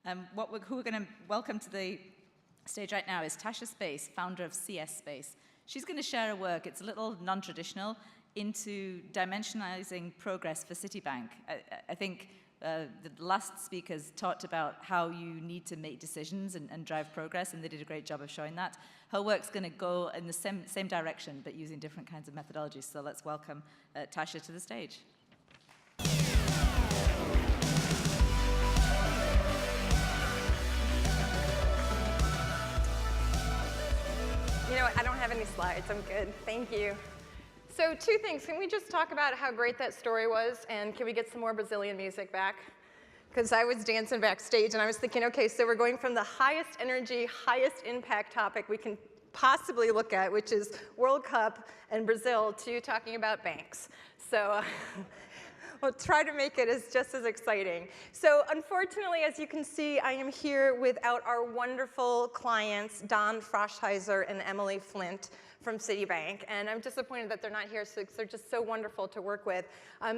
Who we're going to welcome to the stage right now is Tasha Space, founder of CS Space. She's going to share her work. It's a little non-traditional into dimensionalizing progress for Citibank. I think the last speakers talked about how you need to make decisions and drive progress, and they did a great job of showing that. Her work's going to go in the same direction, but using different kinds of methodologies. So let's welcome Tasha to the stage. You know what, I don't have any slides, I'm good, thank you. So 2 things, can we just talk about how great that story was, and can we get some more Brazilian music back? Because I was dancing backstage and I was thinking, okay, so we're going from the highest energy, highest impact topic we can possibly look at, which is World Cup and Brazil, to talking about banks. So we'll try to make it just as exciting. So unfortunately, as you can see, I am here without our wonderful clients, Don Froschheiser and Emily Flint from Citibank. And I'm disappointed that they're not here, so they're just so wonderful to work with.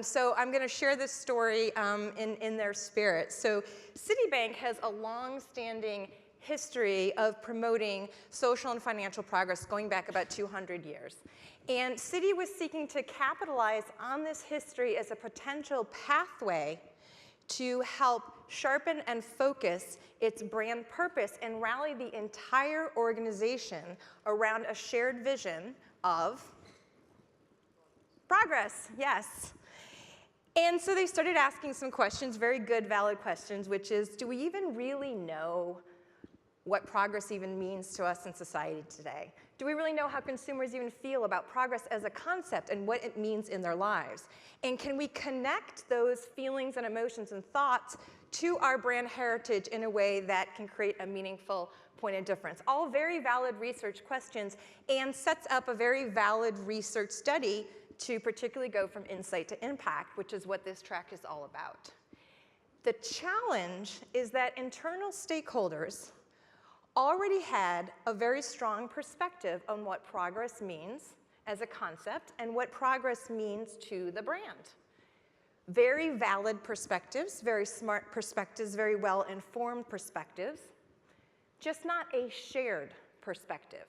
So I'm going to share this story in their spirit. So Citibank has a long-standing history of promoting social and financial progress going back about 200 years. And Citi was seeking to capitalize on this history as a potential pathway to help sharpen and focus its brand purpose and rally the entire organization around a shared vision of progress, yes. And so they started asking some questions, very good, valid questions, which is, do we even really know what progress even means to us in society today? Do we really know how consumers even feel about progress as a concept and what it means in their lives? And can we connect those feelings and emotions and thoughts to our brand heritage in a way that can create a meaningful point of difference? All very valid research questions, and sets up a very valid research study to particularly go from insight to impact, which is what this track is all about. The challenge is that internal stakeholders already had a very strong perspective on what progress means as a concept and what progress means to the brand. Very valid perspectives, very smart perspectives, very well-informed perspectives, just not a shared perspective.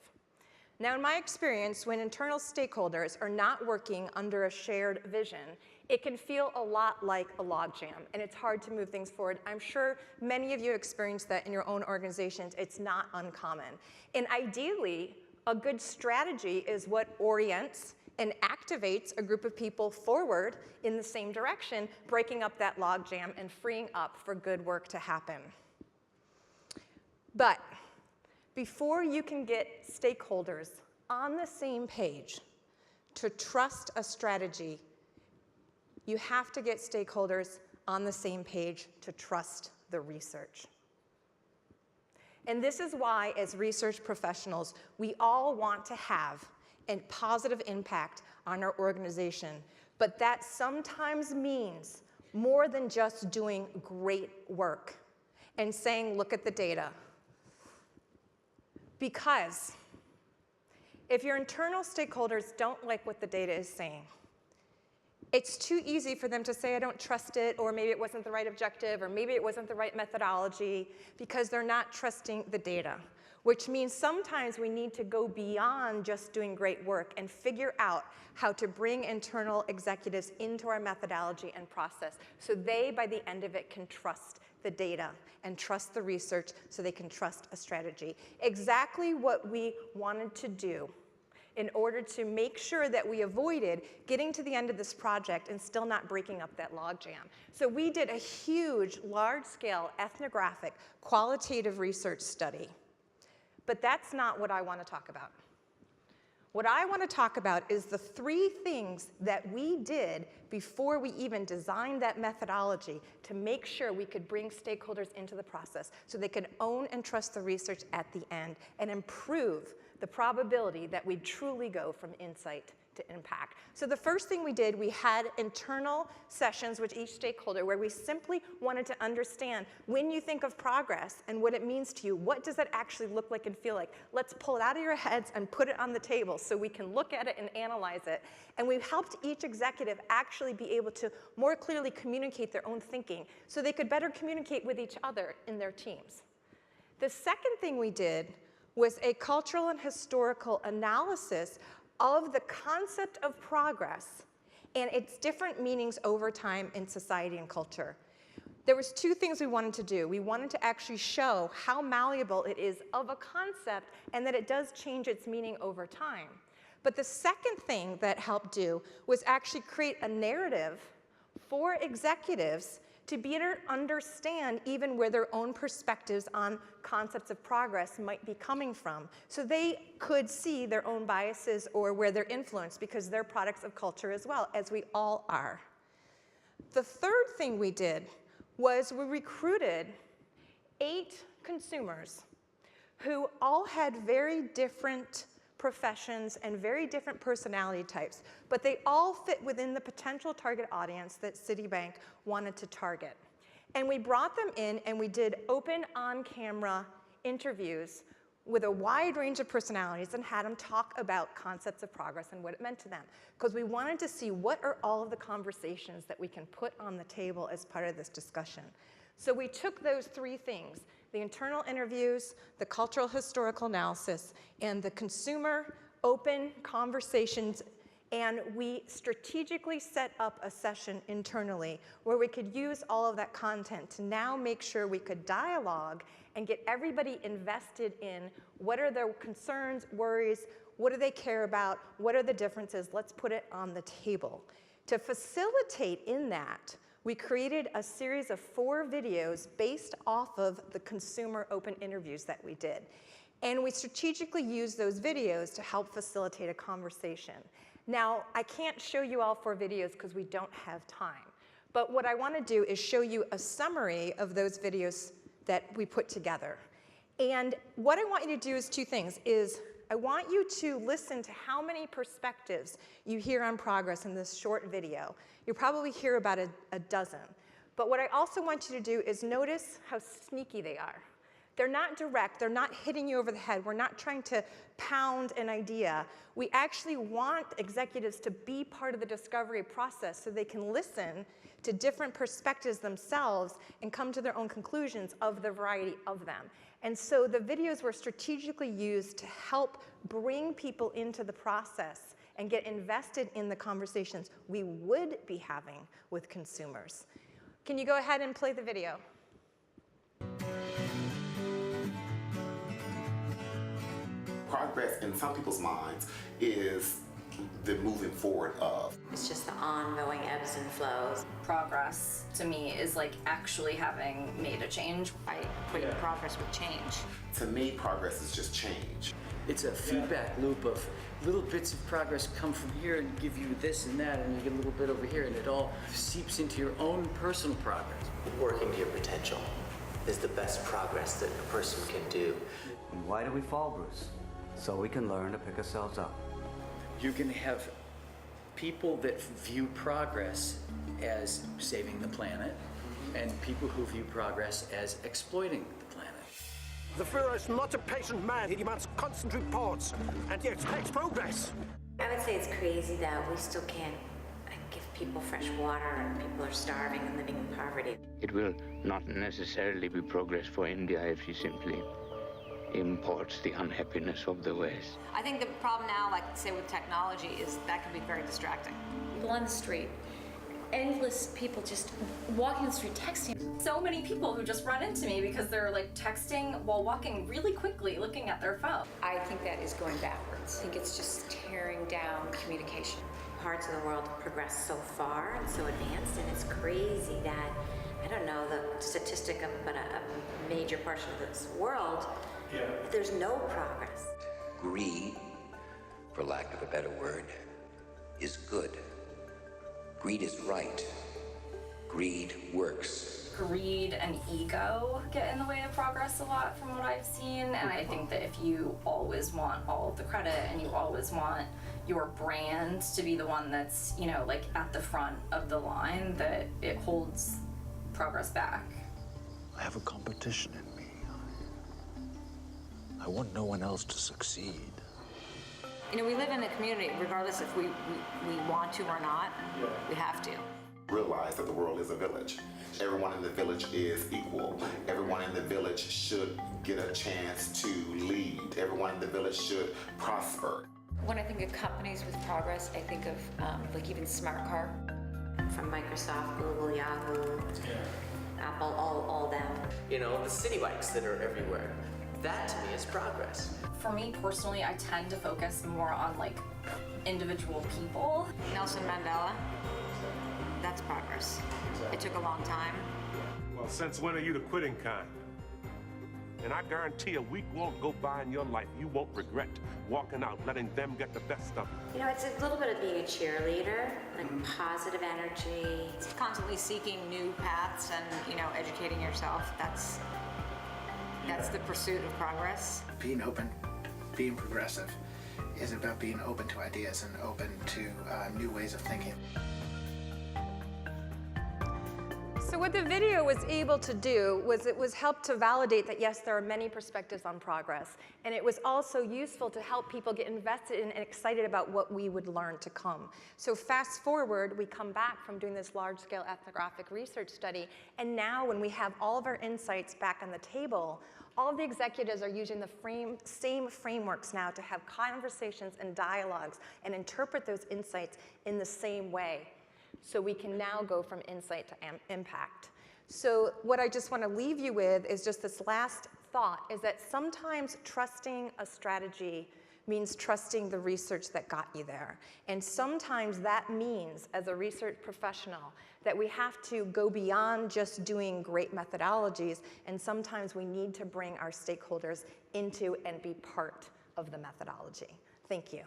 Now, in my experience, when internal stakeholders are not working under a shared vision, it can feel a lot like a logjam, and it's hard to move things forward. I'm sure many of you experienced that in your own organizations. It's not uncommon. And ideally, a good strategy is what orients and activates a group of people forward in the same direction, breaking up that logjam and freeing up for good work to happen. But before you can get stakeholders on the same page to trust a strategy, you have to get stakeholders on the same page to trust the research. And this is why, as research professionals, we all want to have a positive impact on our organization. But that sometimes means more than just doing great work and saying, look at the data. Because if your internal stakeholders don't like what the data is saying, it's too easy for them to say, I don't trust it, or maybe it wasn't the right objective, or maybe it wasn't the right methodology, because they're not trusting the data. Which means sometimes we need to go beyond just doing great work and figure out how to bring internal executives into our methodology and process so they, by the end of it, can trust the data and trust the research so they can trust a strategy. Exactly what we wanted to do in order to make sure that we avoided getting to the end of this project and still not breaking up that logjam. So we did a huge, large-scale ethnographic qualitative research study. But that's not what I want to talk about. What I want to talk about is the 3 things that we did before we even designed that methodology to make sure we could bring stakeholders into the process so they could own and trust the research at the end and improve the probability that we truly go from insight to impact. So the first thing we did, we had internal sessions with each stakeholder where we simply wanted to understand when you think of progress and what it means to you, what does that actually look like and feel like? Let's pull it out of your heads and put it on the table so we can look at it and analyze it. And we helped each executive actually be able to more clearly communicate their own thinking so they could better communicate with each other in their teams. The second thing we did was a cultural and historical analysis of the concept of progress and its different meanings over time in society and culture. There was two things we wanted to do. We wanted to actually show how malleable it is of a concept and that it does change its meaning over time. But the second thing that helped do was actually create a narrative for executives to better understand even where their own perspectives on concepts of progress might be coming from. So they could see their own biases or where they're influenced because they're products of culture as well, as we all are. The third thing we did was we recruited 8 consumers who all had very different professions and very different personality types, but they all fit within the potential target audience that Citibank wanted to target. And we brought them in and we did open on-camera interviews with a wide range of personalities and had them talk about concepts of progress and what it meant to them. Because we wanted to see what are all of the conversations that we can put on the table as part of this discussion. So we took those 3 things, the internal interviews, the cultural historical analysis, and the consumer open conversations, and we strategically set up a session internally where we could use all of that content to now make sure we could dialogue and get everybody invested in what are their concerns, worries, what do they care about, what are the differences, let's put it on the table. To facilitate in that, we created a series of 4 videos based off of the consumer open interviews that we did. And we strategically used those videos to help facilitate a conversation. Now, I can't show you all 4 videos because we don't have time. But what I want to do is show you a summary of those videos that we put together. And what I want you to do is 2 things. I want you to listen to how many perspectives you hear on progress in this short video. You'll probably hear about a dozen. But what I also want you to do is notice how sneaky they are. They're not direct, they're not hitting you over the head. We're not trying to pound an idea. We actually want executives to be part of the discovery process so they can listen to different perspectives themselves and come to their own conclusions of the variety of them. And so the videos were strategically used to help bring people into the process and get invested in the conversations we would be having with consumers. Can you go ahead and play the video? Progress in some people's minds is the moving forward of. It's just the ongoing ebbs and flows. Progress to me is like actually having made a change. I put progress with change. To me, progress is just change. It's a feedback loop of little bits of progress come from here and give you this and that, and you get a little bit over here, and it all seeps into your own personal progress. Working to your potential is the best progress that a person can do. And why do we fall, Bruce? So we can learn to pick ourselves up. You're going to have people that view progress as saving the planet, and people who view progress as exploiting the planet. The Führer is not a patient man. He demands constant reports and he expects progress. I would say it's crazy that we still can't give people fresh water and people are starving and living in poverty. It will not necessarily be progress for India if you simply imports the unhappiness of the West. I think the problem now, like say with technology, is that can be very distracting. People on the street, endless people just walking the street texting. So many people who just run into me because they're like texting while walking really quickly, looking at their phone. I think that is going backwards. I think it's just tearing down communication. Parts of the world progress so far and so advanced, and it's crazy that, I don't know the statistic of, but a major portion of this world, there's no progress. Greed, for lack of a better word, is good. Greed is right. Greed works. Greed and ego get in the way of progress a lot from what I've seen, and I think that if you always want all of the credit and you always want your brand to be the one that's, you know, like at the front of the line, that it holds progress back. I have a competition in me. I want no one else to succeed. You know, we live in a community, regardless if we want to or not, we have to. Realize that the world is a village. Everyone in the village is equal. Everyone in the village should get a chance to lead. Everyone in the village should prosper. When I think of companies with progress, I think of like even Smart Car. From Microsoft, Google, Yahoo, Apple, all them. You know, the city bikes that are everywhere. That to me is progress. For me personally, I tend to focus more on like individual people. Nelson Mandela, that's progress. It took a long time. Well, since when are you the quitting kind? And I guarantee a week won't go by in your life you won't regret walking out, letting them get the best of you. You know, it's a little bit of being a cheerleader, like positive energy. It's constantly seeking new paths and, you know, educating yourself. That's the pursuit of progress. Being open, being progressive is about being open to ideas and open to new ways of thinking. So what the video was able to do was it was help to validate that yes, there are many perspectives on progress. And it was also useful to help people get invested in and excited about what we would learn to come. So fast forward, we come back from doing this large-scale ethnographic research study, and now when we have all of our insights back on the table, all of the executives are using the same frameworks now to have conversations and dialogues and interpret those insights in the same way. So we can now go from insight to impact. So what I just want to leave you with is just this last thought, is that sometimes trusting a strategy means trusting the research that got you there. And sometimes that means, as a research professional, that we have to go beyond just doing great methodologies, and sometimes we need to bring our stakeholders into and be part of the methodology. Thank you.